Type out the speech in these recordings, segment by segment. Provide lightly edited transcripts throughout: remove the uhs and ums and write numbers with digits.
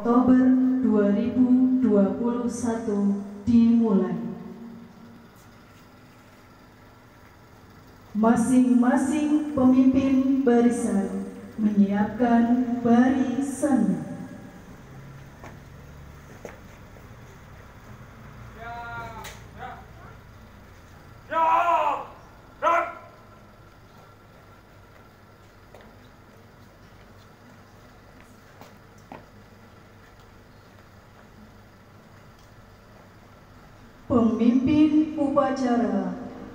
Oktober 2021 dimulai. Masing-masing pemimpin barisan menyiapkan barisannya. Pemimpin upacara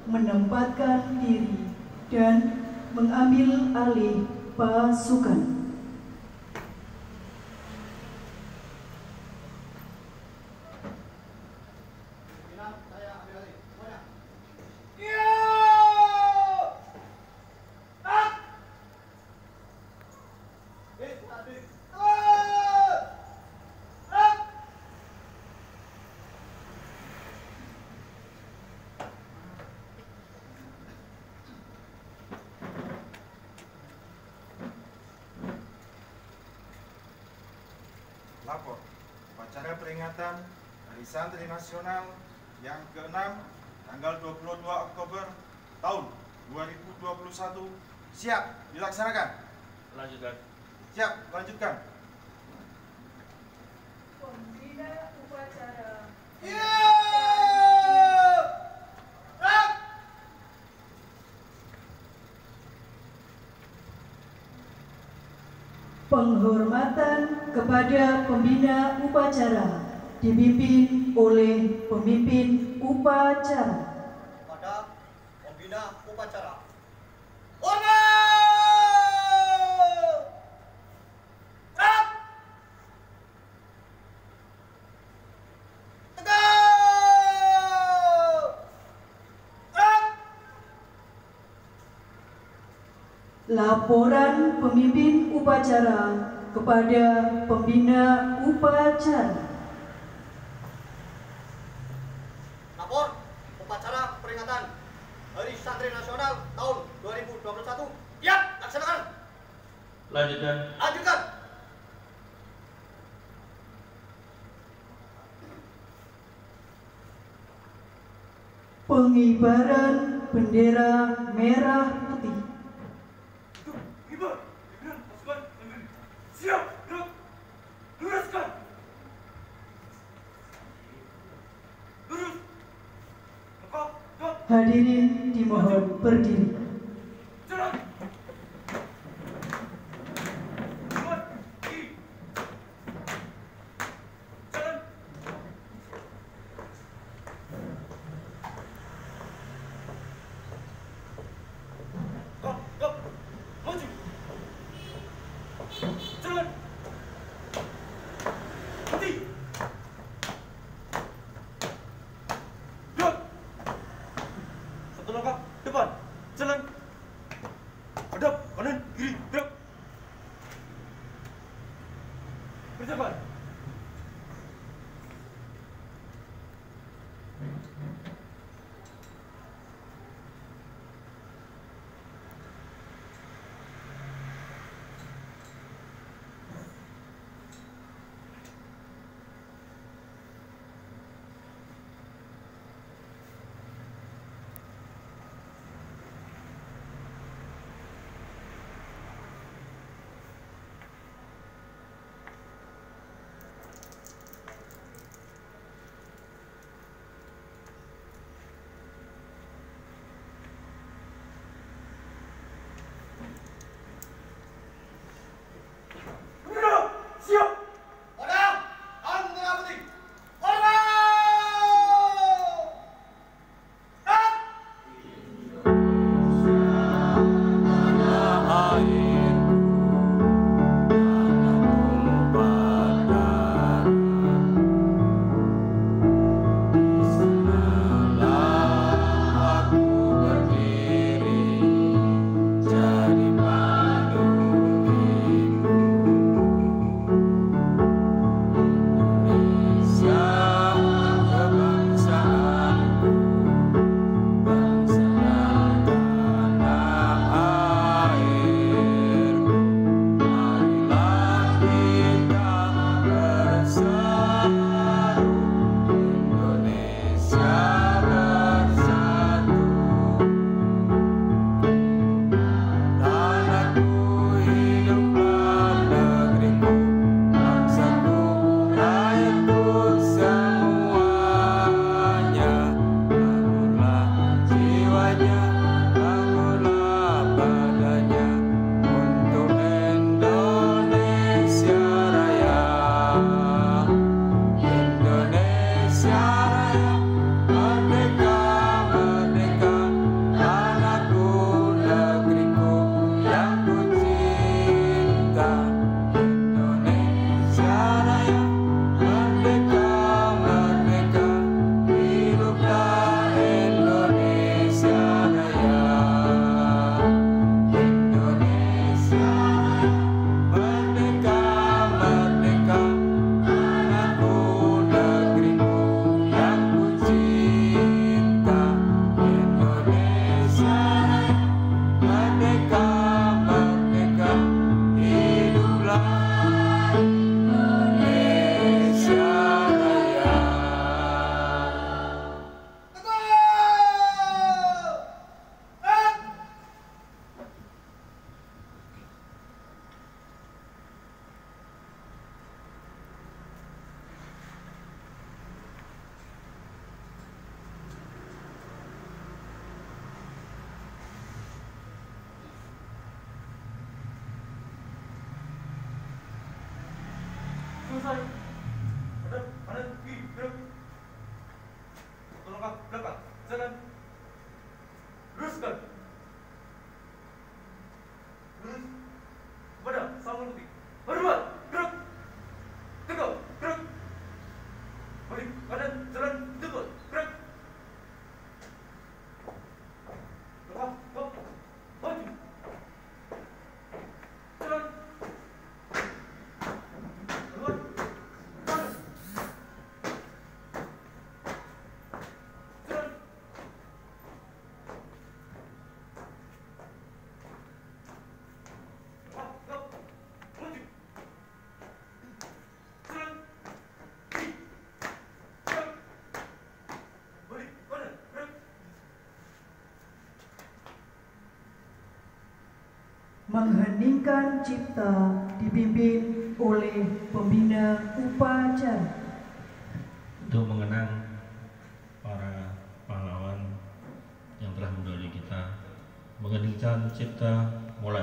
menempatkan diri dan mengambil alih pasukan. Lapor upacara peringatan Hari Santri Nasional yang ke-6 tanggal 22 Oktober tahun 2021 siap dilaksanakan. Lanjutkan. Siap, lanjutkan. Pembina upacara. Penghormatan kepada pembina upacara dipimpin oleh pemimpin upacara. Pada pembina upacara. Laporan pemimpin upacara kepada pembina upacara. Lapor upacara peringatan Hari Santri Nasional tahun 2021. Siap, laksanakan. Lanjutkan. Lanjutkan. Pengibaran bendera merah putih. Siap, gerak. Luruskan. Lurus. Hadirin dimohon berdiri. Jalan. Satu langkah depan, jalan. Hadap, kanan, kiri, gerak. Berjalan. selesai. Hadap kanan kiri gerak. Satu langkah belakang. Jalan. Luruskan. Lurus. Kepada sambung putih. Berbuat. Gerak. Tegak. Gerak. Balik kanan. Jalan. Tegak. Gerak. Langkah. Stop. Maju. Jalan. Berbuat. Kanan. Jalan. Mengheningkan cipta dipimpin oleh pembina upacara. Untuk mengenang para pahlawan yang telah mendahului kita, mengheningkan cipta mulai.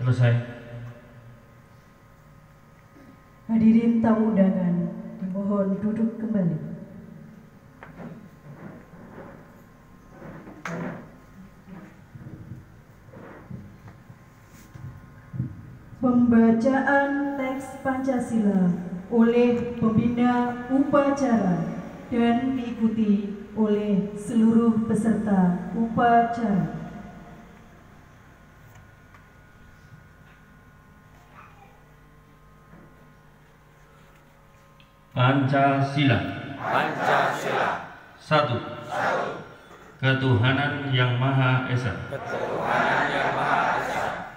Selesai. Hadirin tamu undangan, dimohon duduk kembali. Pembacaan teks Pancasila oleh pembina upacara dan diikuti oleh seluruh peserta upacara. Pancasila. Pancasila. 1. Ketuhanan Yang Maha Esa. Ketuhanan Yang Maha Esa.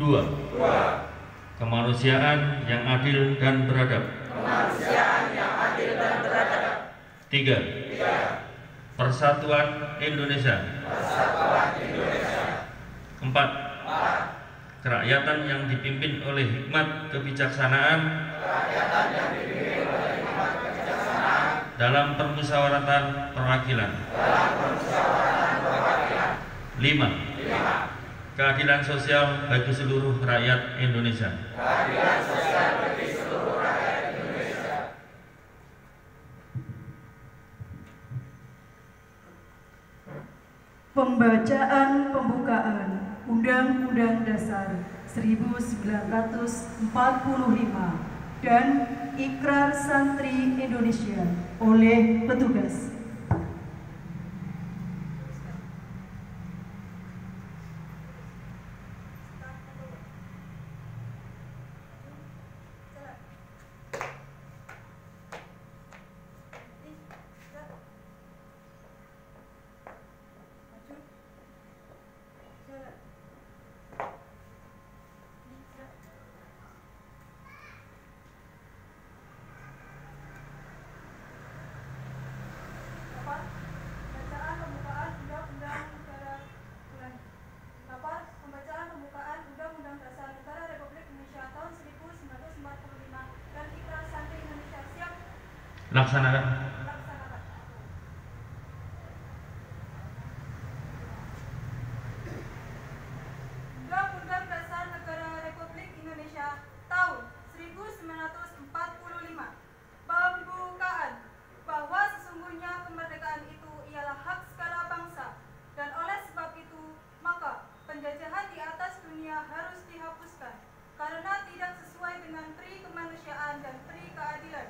2. Kemanusiaan yang adil dan beradab. Kemanusiaan yang adil dan beradab. 3. Persatuan Indonesia. Persatuan Indonesia. 4. Kerakyatan yang dipimpin oleh hikmat kebijaksanaan. Kerakyatan yang dipimpin oleh hikmat kebijaksanaan. Dalam permusyawaratan perwakilan. Dalam permusyawaratan perwakilan. 5. Keadilan sosial bagi seluruh rakyat Indonesia. Keadilan sosial bagi seluruh rakyat Indonesia. Pembacaan pembukaan Undang-Undang Dasar 1945 dan Ikrar Santri Indonesia oleh petugas. Laksanakan. Undang-Undang Dasar Negara Republik Indonesia tahun 1945. Pembukaan bahwa sesungguhnya kemerdekaan itu ialah hak segala bangsa, dan oleh sebab itu maka penjajahan di atas dunia harus dihapuskan karena tidak sesuai dengan pri kemanusiaan dan pri keadilan.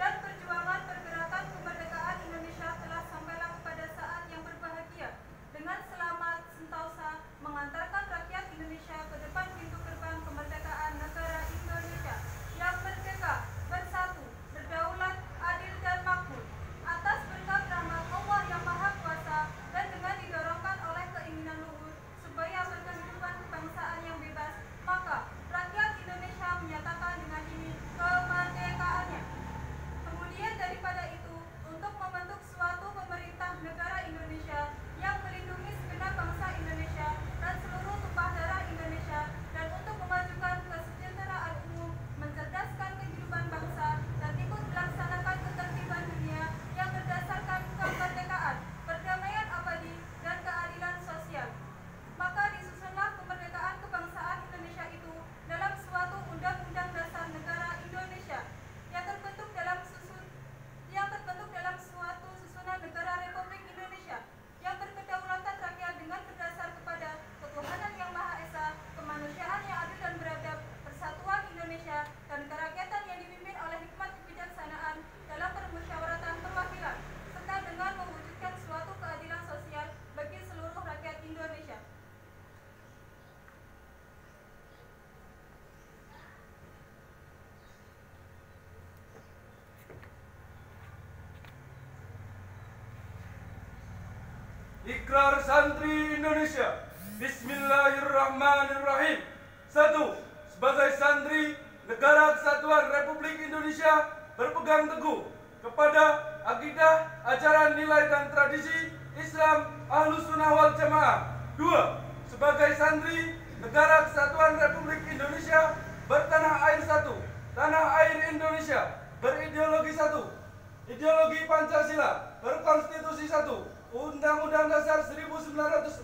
Dan perjuangan pergerakan kemerdekaan Indonesia telah sampailah kepada saat yang berbahagia dengan selamat sentosa mengantarkan rakyat Indonesia ke depan pintu gerbang kemerdekaan negara Indonesia yang merdeka, bersatu, berdaulat, adil dan makmur atas berkat rahmat Allah yang Maha Kuasa, dan dengan didorongkan oleh keinginan luhur supaya berkehidupan kebangsaan yang bebas, maka rakyat Indonesia menyatakan dengan ini kemerdekaannya. Kemudian daripada itu, untuk membentuk suatu pemerintah negara Indonesia yang melindungi segenap bangsa Indonesia dan seluruh tumpah darah Indonesia, dan untuk memajukan kesejahteraan umum, mencerdaskan kehidupan bangsa, dan ikut melaksanakan ketertiban dunia yang berdasarkan kemerdekaan, perdamaian abadi, dan keadilan sosial. Maka disusunlah kemerdekaan kebangsaan Indonesia itu dalam suatu undang-undang dasar negara Indonesia yang terbentuk dalam suatu susunan negara Republik Indonesia yang berkedaulatan rakyat dengan berdasar kepada ketuhanan yang Maha Esa, kemanusiaan yang adil dan beradab, persatuan Indonesia, dan kerakyatan yang dipimpin oleh hikmat kebijaksanaan dalam permusyawaratan perwakilan, serta dengan mewujudkan suatu keadilan sosial bagi seluruh rakyat Indonesia. Ikrar Santri Indonesia. Bismillahirrahmanirrahim. 1. Sebagai santri Negara Kesatuan Republik Indonesia berpegang teguh kepada akidah, ajaran, nilai, dan tradisi Islam Ahlus Sunnah wal Jamaah. 2. Sebagai santri Negara Kesatuan Republik Indonesia bertanah air satu, tanah air Indonesia, berideologi satu, ideologi Pancasila, berkonstitusi satu, Undang-Undang Dasar 1945,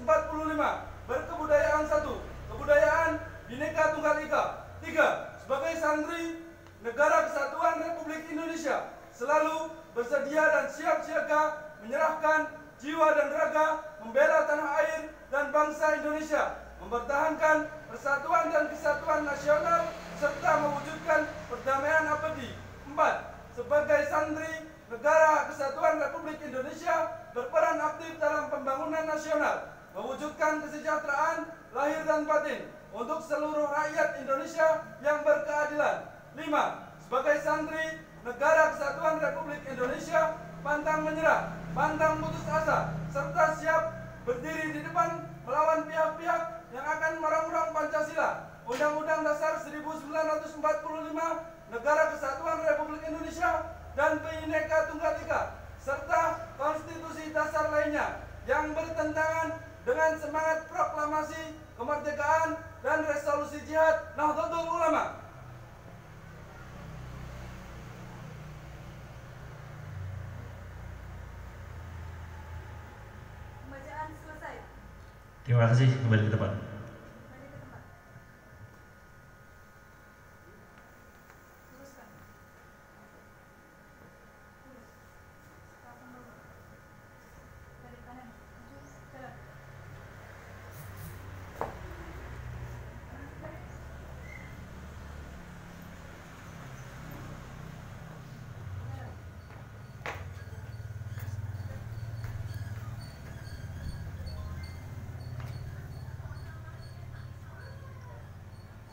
berkebudayaan satu, kebudayaan Bhinneka Tunggal Ika. 3. Sebagai santri Negara Kesatuan Republik Indonesia selalu bersedia dan siap siaga menyerahkan jiwa dan raga membela tanah air dan bangsa Indonesia, mempertahankan persatuan dan kesatuan nasional serta mewujudkan perdamaian abadi. 4. Sebagai santri Negara Kesatuan Republik Indonesia berperan aktif dalam pembangunan nasional, mewujudkan kesejahteraan lahir dan batin untuk seluruh rakyat Indonesia yang berkeadilan. 5. Sebagai santri Negara Kesatuan Republik Indonesia pantang menyerah, pantang putus asa, serta siap berdiri di depan melawan pihak-pihak yang akan merongrong Pancasila, Undang-Undang Dasar 1945, Negara Kesatuan Republik Indonesia, dan Bhinneka Tunggal Ika, serta konstitusi dasar lainnya yang bertentangan dengan semangat proklamasi kemerdekaan dan resolusi jihad Nahdlatul Ulama. Pembacaan selesai. Terima kasih, kembali ke tempat. Kembali ke tempat. Luruskan. Lurus. Kapan dulu? Dari kanan. Maju. Jalan.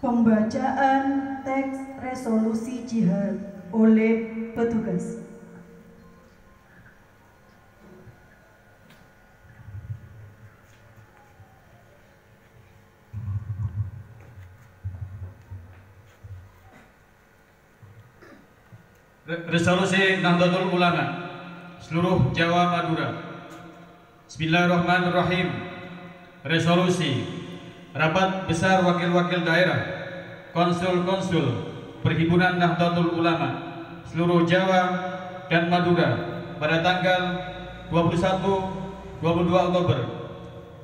Pembacaan teks resolusi jihad oleh petugas. Resolusi Nahdlatul Ulama seluruh Jawa Madura. Bismillahirrahmanirrahim. Resolusi Rapat Besar Wakil-Wakil Daerah, Konsul-Konsul Perhimpunan Nahdlatul Ulama seluruh Jawa dan Madura pada tanggal 21-22 Oktober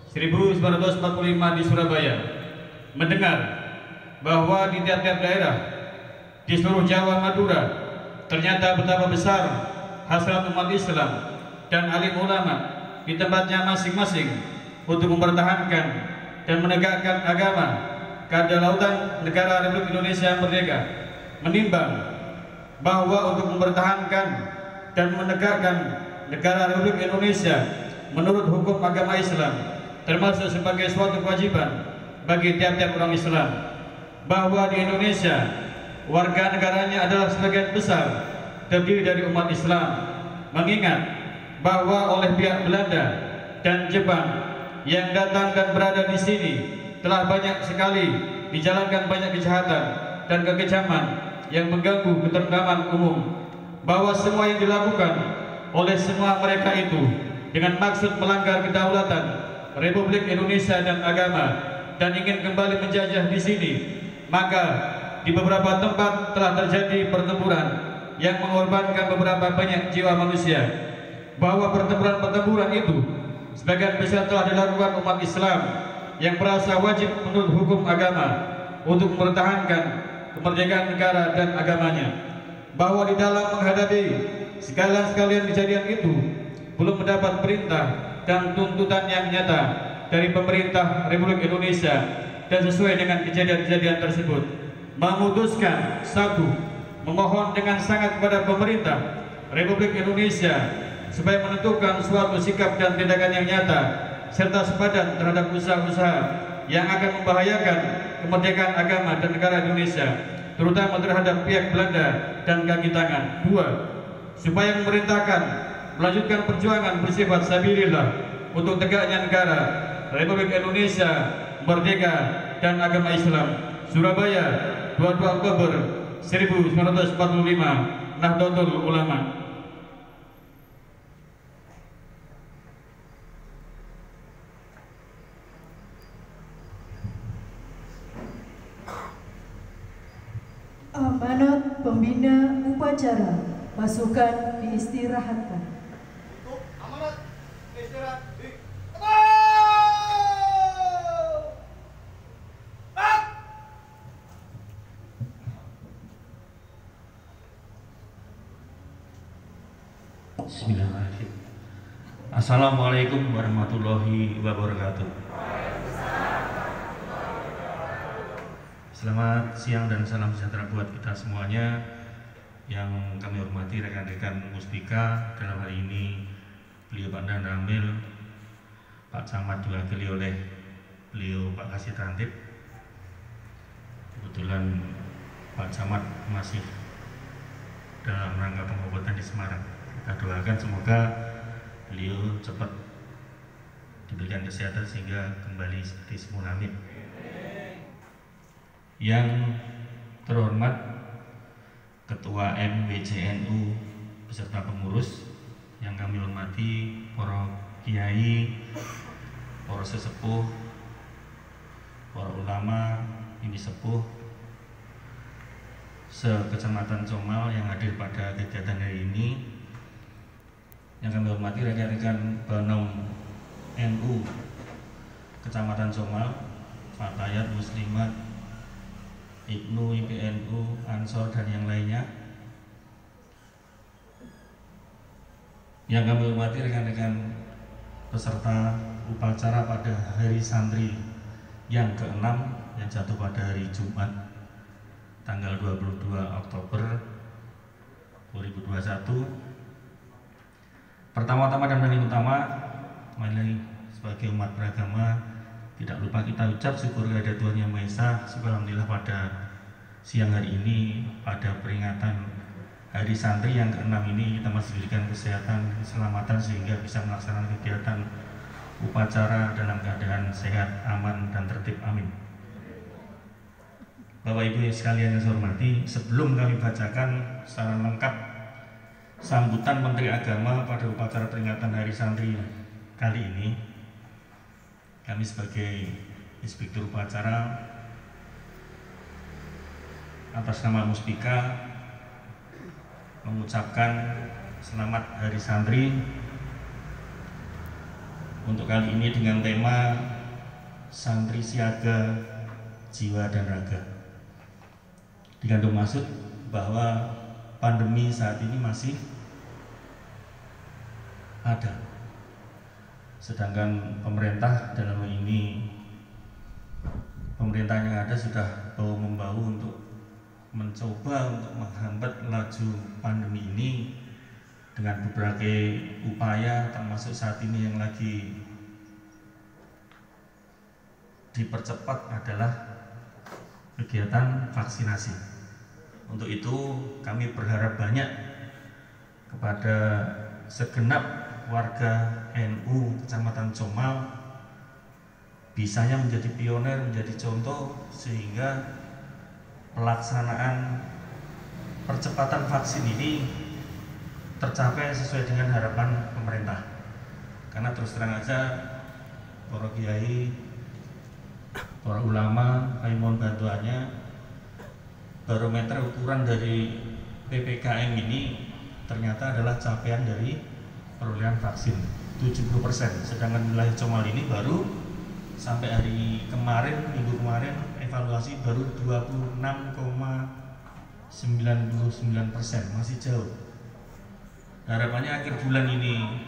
1945 di Surabaya, mendengar bahwa di tiap-tiap daerah di seluruh Jawa Madura ternyata betapa besar hasrat umat Islam dan alim ulama di tempatnya masing-masing untuk mempertahankan dan menegakkan agama kedaulatan negara Republik Indonesia merdeka, menimbang bahwa untuk mempertahankan dan menegakkan negara Republik Indonesia menurut hukum agama Islam termasuk sebagai suatu kewajiban bagi tiap-tiap orang Islam, bahwa di Indonesia warga negaranya adalah sebagian besar terdiri dari umat Islam, mengingat bahwa oleh pihak Belanda dan Jepang yang datang dan berada di sini telah banyak sekali dijalankan banyak kejahatan dan kekejaman yang mengganggu ketentraman umum, bahwa semua yang dilakukan oleh semua mereka itu dengan maksud melanggar kedaulatan Republik Indonesia dan agama dan ingin kembali menjajah di sini, maka di beberapa tempat telah terjadi pertempuran yang mengorbankan beberapa banyak jiwa manusia, bahwa pertempuran itu sebagian besar telah dilakukan umat Islam yang merasa wajib menurut hukum agama untuk mempertahankan kemerdekaan negara dan agamanya, bahwa di dalam menghadapi sekalian kejadian itu belum mendapat perintah dan tuntutan yang nyata dari pemerintah Republik Indonesia, dan sesuai dengan kejadian-kejadian tersebut memutuskan satu, memohon dengan sangat kepada pemerintah Republik Indonesia supaya menentukan suatu sikap dan tindakan yang nyata serta sepadan terhadap usaha-usaha yang akan membahayakan kemerdekaan agama dan negara Indonesia, terutama terhadap pihak Belanda dan kaki tangan. Dua, supaya memerintahkan melanjutkan perjuangan bersifat sabilillah untuk tegaknya negara Republik Indonesia merdeka dan agama Islam. Surabaya, 22 Oktober 1945, Nahdlatul Ulama. Amanat pembina upacara pasukan diistirahatkan. Untuk amanat istirahat di Bismillahirrahmanirrahim. Assalamualaikum warahmatullahi wabarakatuh. Selamat siang dan salam sejahtera buat kita semuanya. Yang kami hormati rekan-rekan Muspika, dalam hari ini beliau Pak Dan Ramil, Pak Camat diwakili oleh beliau Pak Kasih Tantip. Kebetulan Pak Camat masih dalam rangka pengobatan di Semarang. Kita doakan semoga beliau cepat diberikan kesehatan sehingga kembali seperti semula. Amin. Yang terhormat Ketua MWCNU beserta pengurus, yang kami hormati para kiai, para sesepuh, para ulama, ini sepuh se-Kecamatan Comal yang hadir pada kegiatan hari ini, yang kami hormati rekan-rekan Banom NU Kecamatan Comal, Fatayat, Muslimat, Ibnu, IPNU, Ansor, dan yang lainnya. Yang kami hormati rekan-rekan peserta upacara pada Hari Santri yang ke-6 yang jatuh pada hari Jumat tanggal 22 Oktober 2021. Pertama-tama dan paling utama, mari sebagai umat beragama tidak lupa kita ucap syukur kepada Tuhan Yang Maha Esa. Alhamdulillah pada siang hari ini, pada peringatan Hari Santri yang ke-6 ini, kita masih diberikan kesehatan, keselamatan sehingga bisa melaksanakan kegiatan upacara dalam keadaan sehat, aman, dan tertib. Amin. Bapak Ibu sekalian yang saya hormati, sebelum kami bacakan secara lengkap sambutan Menteri Agama pada upacara peringatan Hari Santri kali ini, kami sebagai Inspektur Upacara atas nama Muspika mengucapkan Selamat Hari Santri. Untuk kali ini dengan tema Santri Siaga Jiwa dan Raga. Dikandung maksud bahwa pandemi saat ini masih ada. Sedangkan pemerintah dalam hal ini pemerintah yang ada sudah bahu-membahu untuk mencoba untuk menghambat laju pandemi ini dengan berbagai upaya, termasuk saat ini yang lagi dipercepat adalah kegiatan vaksinasi. Untuk itu kami berharap banyak kepada segenap warga NU Kecamatan Comal bisanya menjadi pioner, menjadi contoh sehingga pelaksanaan percepatan vaksin ini tercapai sesuai dengan harapan pemerintah. Karena terus terang aja para kiai, para ulama, kami mohon bantuannya. Barometer ukuran dari PPKM ini ternyata adalah capaian dari perolehan vaksin 70%. Sedangkan wilayah Comal ini baru sampai hari kemarin, minggu kemarin evaluasi baru 26,99%, masih jauh. Harapannya akhir bulan ini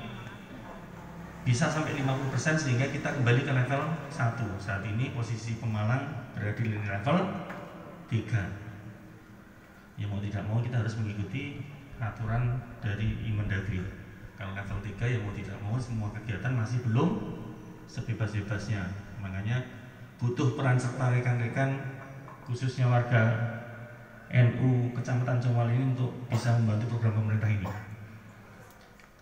bisa sampai 50% sehingga kita kembali ke level 1. Saat ini posisi Pemalang berada di level 3. Ya mau tidak mau kita harus mengikuti aturan dari Imendagri. Kalau level 3 ya mau tidak mau semua kegiatan masih belum sebebas-bebasnya. Makanya butuh peran serta rekan-rekan khususnya warga NU Kecamatan Comal ini untuk bisa membantu program pemerintah ini.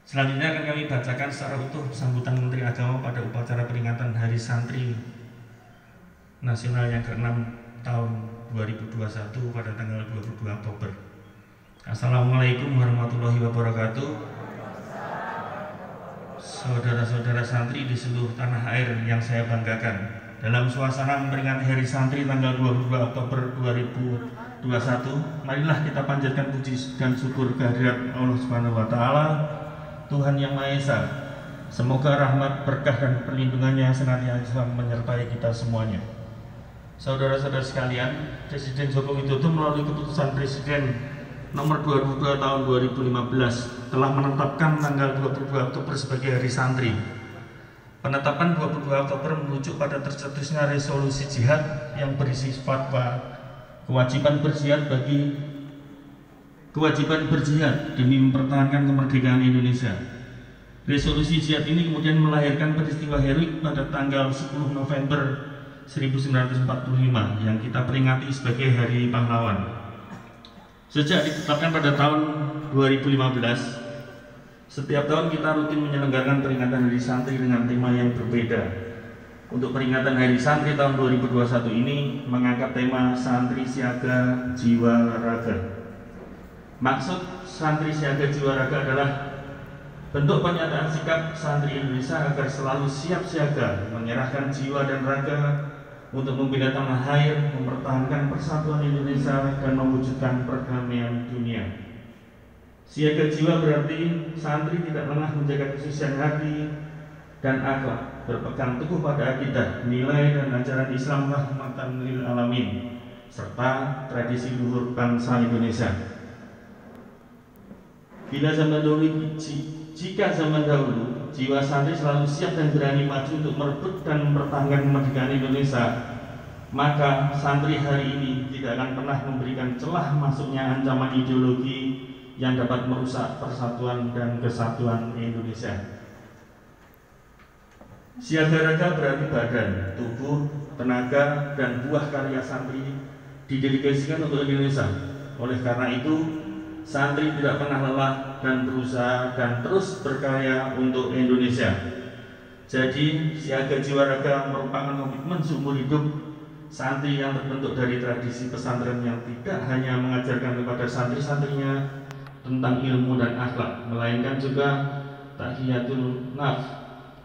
Selanjutnya akan kami bacakan secara utuh sambutan Menteri Agama pada upacara peringatan Hari Santri Nasional yang ke-6 tahun 2021 pada tanggal 22 Oktober. Assalamualaikum warahmatullahi wabarakatuh. Saudara-saudara santri di seluruh tanah air yang saya banggakan, dalam suasana memperingati Hari Santri tanggal 22 Oktober 2021, marilah kita panjatkan puji dan syukur kehadirat Allah Subhanahu wa taala, Tuhan Yang Maha Esa. Semoga rahmat, berkah dan perlindungannya senantiasa menyertai kita semuanya. Saudara-saudara sekalian, Presiden Joko Widodo melalui keputusan Presiden nomor 22 tahun 2015 telah menetapkan tanggal 22 Oktober sebagai Hari Santri. Penetapan 22 Oktober merujuk pada tercetusnya resolusi jihad yang berisi fatwa kewajiban berjihad demi mempertahankan kemerdekaan Indonesia. Resolusi jihad ini kemudian melahirkan peristiwa heroik pada tanggal 10 November 1945 yang kita peringati sebagai Hari Pahlawan. Sejak ditetapkan pada tahun 2015, setiap tahun kita rutin menyelenggarakan peringatan Hari Santri dengan tema yang berbeda. Untuk peringatan Hari Santri tahun 2021 ini mengangkat tema Santri Siaga Jiwa Raga. Maksud Santri Siaga Jiwa Raga adalah bentuk pernyataan sikap santri Indonesia agar selalu siap siaga, menyerahkan jiwa dan raga untuk membela tanah air, mempertahankan persatuan Indonesia dan mewujudkan perdamaian dunia. Siaga jiwa berarti santri tidak lengah menjaga kesucian hati dan akhlak, berpegang teguh pada akidah, nilai dan ajaran Islam rahmatan lil alamin, serta tradisi luhur bangsa Indonesia. Jika zaman dahulu jiwa santri selalu siap dan berani maju untuk merebut dan mempertahankan kemerdekaan Indonesia, maka santri hari ini tidak akan pernah memberikan celah masuknya ancaman ideologi yang dapat merusak persatuan dan kesatuan Indonesia. Siaga raga berarti badan, tubuh, tenaga, dan buah karya santri didedikasikan untuk Indonesia. Oleh karena itu, santri tidak pernah lelah dan berusaha dan terus berkarya untuk Indonesia. Jadi, siaga jiwa raga merupakan komitmen seumur hidup santri yang terbentuk dari tradisi pesantren yang tidak hanya mengajarkan kepada santri-santrinya tentang ilmu dan akhlak, melainkan juga tahiyatul nafs,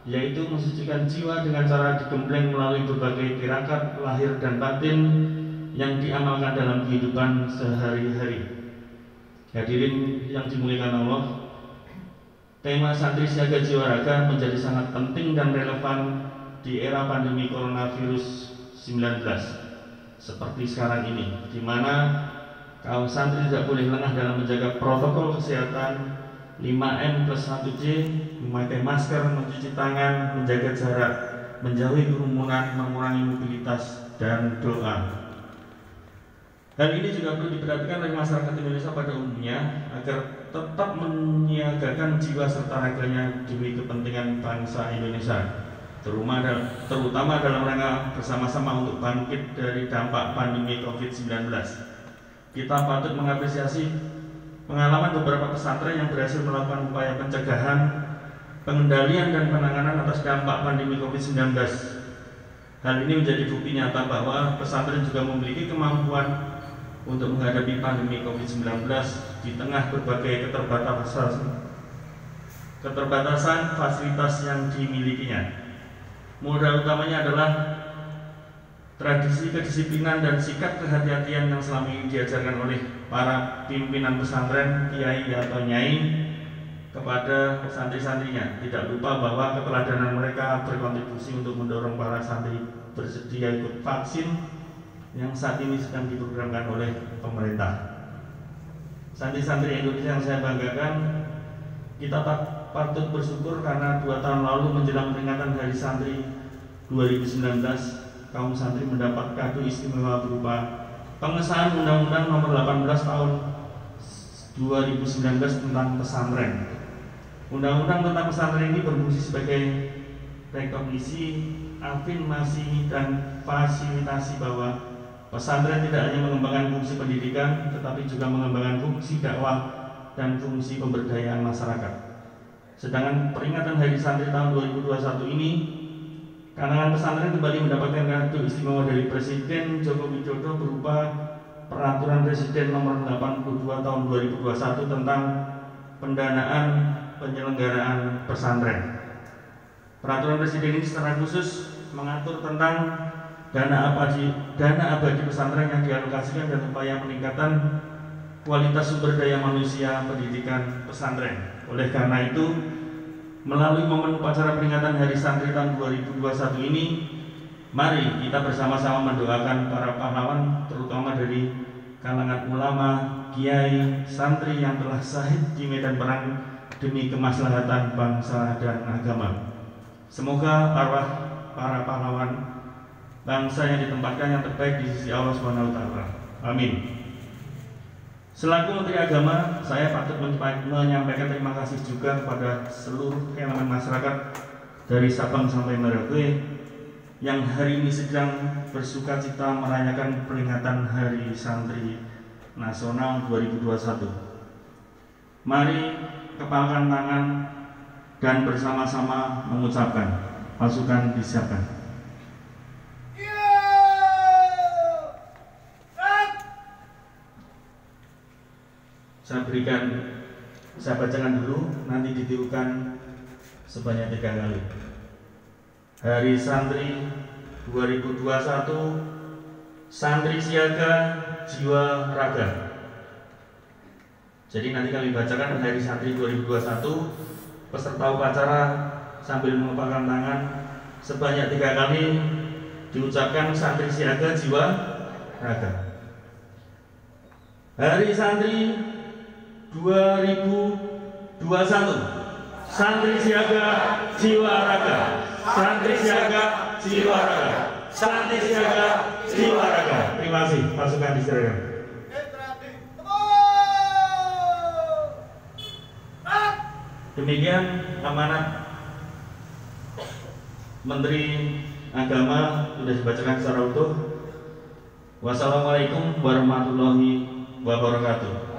yaitu mensucikan jiwa dengan cara digembleng melalui berbagai tirakat lahir dan batin yang diamalkan dalam kehidupan sehari-hari. Hadirin yang dimuliakan Allah, tema santri siaga jiwa raga menjadi sangat penting dan relevan di era pandemi coronavirus 19 seperti sekarang ini, di mana kaum santri tidak boleh lengah dalam menjaga protokol kesehatan 5M plus 1J, memakai masker, mencuci tangan, menjaga jarak, menjauhi kerumunan, mengurangi mobilitas, dan doa. Hal ini juga perlu diperhatikan oleh masyarakat Indonesia pada umumnya agar tetap menyiagakan jiwa serta raganya demi kepentingan bangsa Indonesia, terutama dalam rangka bersama-sama untuk bangkit dari dampak pandemi COVID-19. Kita patut mengapresiasi pengalaman beberapa pesantren yang berhasil melakukan upaya pencegahan, pengendalian, dan penanganan atas dampak pandemi COVID-19. Hal ini menjadi bukti nyata bahwa pesantren juga memiliki kemampuan untuk menghadapi pandemi COVID-19 di tengah berbagai keterbatasan fasilitas yang dimilikinya. Modal utamanya adalah tradisi kedisiplinan dan sikap kehati-hatian yang selama ini diajarkan oleh para pimpinan pesantren, kiai atau nyai kepada santri-santrinya. Tidak lupa bahwa keteladanan mereka berkontribusi untuk mendorong para santri bersedia ikut vaksin yang saat ini sedang diprogramkan oleh pemerintah. Santri-santri Indonesia yang saya banggakan, kita patut bersyukur karena 2 tahun lalu menjelang peringatan Hari Santri 2019, kaum santri mendapat kado istimewa berupa pengesahan Undang-Undang Nomor 18 Tahun 2019 tentang pesantren. Undang-undang tentang pesantren ini berfungsi sebagai rekognisi, afirmasi, dan fasilitasi bahwa pesantren tidak hanya mengembangkan fungsi pendidikan, tetapi juga mengembangkan fungsi dakwah dan fungsi pemberdayaan masyarakat. Sedangkan peringatan Hari Santri tahun 2021 ini, kalangan pesantren kembali mendapatkan kado istimewa dari Presiden Joko Widodo berupa Peraturan Presiden Nomor 82 Tahun 2021 tentang pendanaan penyelenggaraan pesantren. Peraturan Presiden ini secara khusus mengatur tentang dana abadi pesantren yang dialokasikan dan upaya peningkatan kualitas sumber daya manusia pendidikan pesantren. Oleh karena itu, melalui momen upacara peringatan Hari Santri tahun 2021 ini, mari kita bersama-sama mendoakan para pahlawan, terutama dari kalangan ulama, kiai, santri yang telah syahid di medan perang demi kemaslahatan bangsa dan agama. Semoga arwah para pahlawan bangsa yang ditempatkan yang terbaik di sisi Allah SWT. Amin. Selaku Menteri Agama, saya patut menyampaikan terima kasih juga kepada seluruh elemen masyarakat dari Sabang sampai Merauke yang hari ini sedang bersukacita merayakan peringatan Hari Santri Nasional 2021. Mari kepalkan tangan dan bersama-sama mengucapkan, pasukan disiapkan. Saya bacakan dulu, nanti ditirukan sebanyak 3 kali. Hari Santri 2021, Santri Siaga Jiwa Raga. Jadi nanti kami bacakan Hari Santri 2021, peserta upacara sambil mengepalkan tangan sebanyak 3 kali diucapkan Santri Siaga Jiwa Raga. Hari Santri 2021, Santri Siaga Jiwa Raga, Santri Siaga Jiwa Raga, Santri Siaga Jiwa Raga. Terima kasih, pasukan diserahkan. Demikian amanat Menteri Agama sudah dibacakan secara utuh. Wassalamualaikum warahmatullahi wabarakatuh.